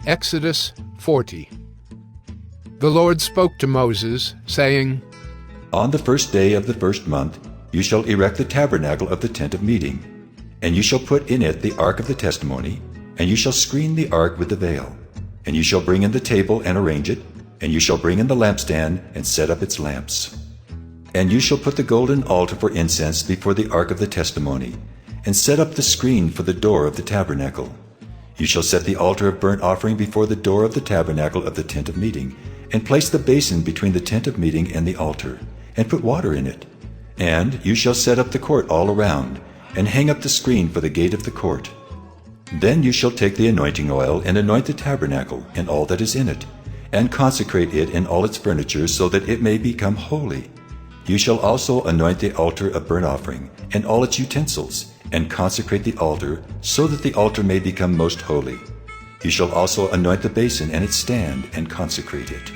Exodus 40. The Lord spoke to Moses, saying, On the first day of the first month you shall erect the tabernacle of the tent of meeting, and you shall put in it the ark of the testimony, and you shall screen the ark with the veil. And you shall bring in the table and arrange it, and you shall bring in the lampstand and set up its lamps. And you shall put the golden altar for incense before the ark of the testimony, and set up the screen for the door of the tabernacle. You shall set the altar of burnt offering before the door of the tabernacle of the tent of meeting, and place the basin between the tent of meeting and the altar, and put water in it. And you shall set up the court all around, and hang up the screen for the gate of the court. Then you shall take the anointing oil and anoint the tabernacle and all that is in it, and consecrate it and all its furniture, so that it may become holy. You shall also anoint the altar of burnt offering and all its utensils, and consecrate the altar, so that the altar may become most holy. You shall also anoint the basin and its stand, and consecrate it.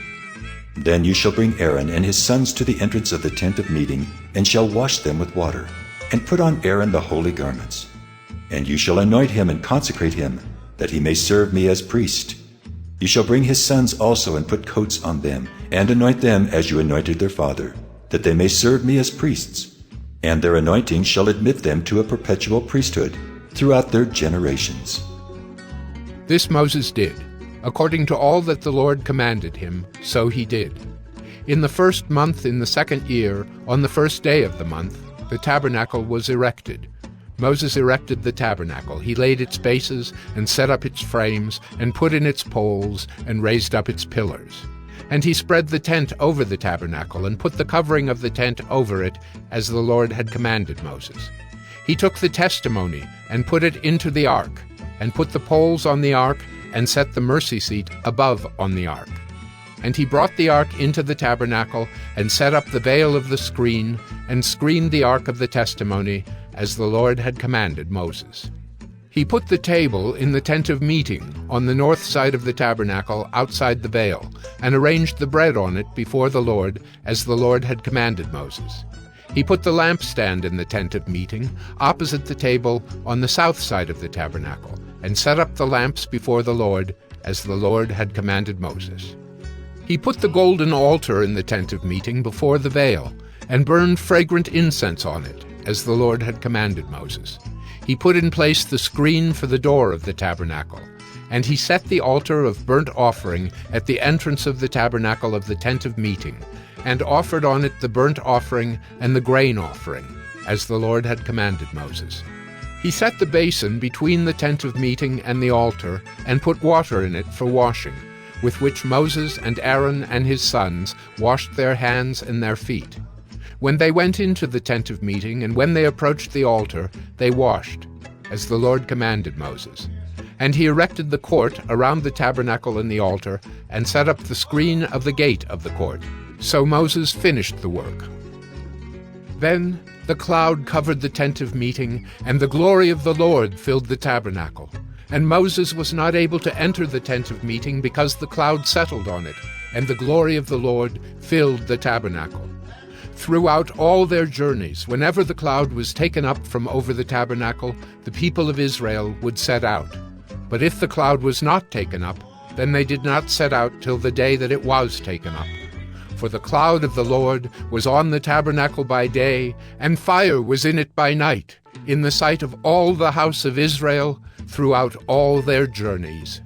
Then you shall bring Aaron and his sons to the entrance of the tent of meeting, and shall wash them with water, and put on Aaron the holy garments. And you shall anoint him and consecrate him, that he may serve me as priest. You shall bring his sons also, and put coats on them, and anoint them as you anointed their father, that they may serve me as priests. And their anointing shall admit them to a perpetual priesthood throughout their generations. This Moses did, according to all that the Lord commanded him, so he did. In the first month in the second year, on the first day of the month, the tabernacle was erected. Moses erected the tabernacle. He laid its bases and set up its frames and put in its poles and raised up its pillars. And he spread the tent over the tabernacle and put the covering of the tent over it, as the Lord had commanded Moses. He took the testimony and put it into the ark, and put the poles on the ark, and set the mercy seat above on the ark. And he brought the ark into the tabernacle, and set up the veil of the screen, and screened the ark of the testimony, as the Lord had commanded Moses. He put the table in the tent of meeting on the north side of the tabernacle outside the veil, and arranged the bread on it before the Lord, as the Lord had commanded Moses. He put the lampstand in the tent of meeting opposite the table on the south side of the tabernacle, and set up the lamps before the Lord, as the Lord had commanded Moses. He put the golden altar in the tent of meeting before the veil, and burned fragrant incense on it, as the Lord had commanded Moses. He put in place the screen for the door of the tabernacle, and he set the altar of burnt offering at the entrance of the tabernacle of the tent of meeting, and offered on it the burnt offering and the grain offering, as the Lord had commanded Moses. He set the basin between the tent of meeting and the altar, and put water in it for washing, with which Moses and Aaron and his sons washed their hands and their feet. When they went into the tent of meeting, and when they approached the altar, they washed, as the Lord commanded Moses. And he erected the court around the tabernacle and the altar, and set up the screen of the gate of the court. So Moses finished the work. Then the cloud covered the tent of meeting, and the glory of the Lord filled the tabernacle. And Moses was not able to enter the tent of meeting, because the cloud settled on it, and the glory of the Lord filled the tabernacle. Throughout all their journeys, whenever the cloud was taken up from over the tabernacle, the people of Israel would set out. But if the cloud was not taken up, then they did not set out till the day that it was taken up. For the cloud of the Lord was on the tabernacle by day, and fire was in it by night, in the sight of all the house of Israel throughout all their journeys.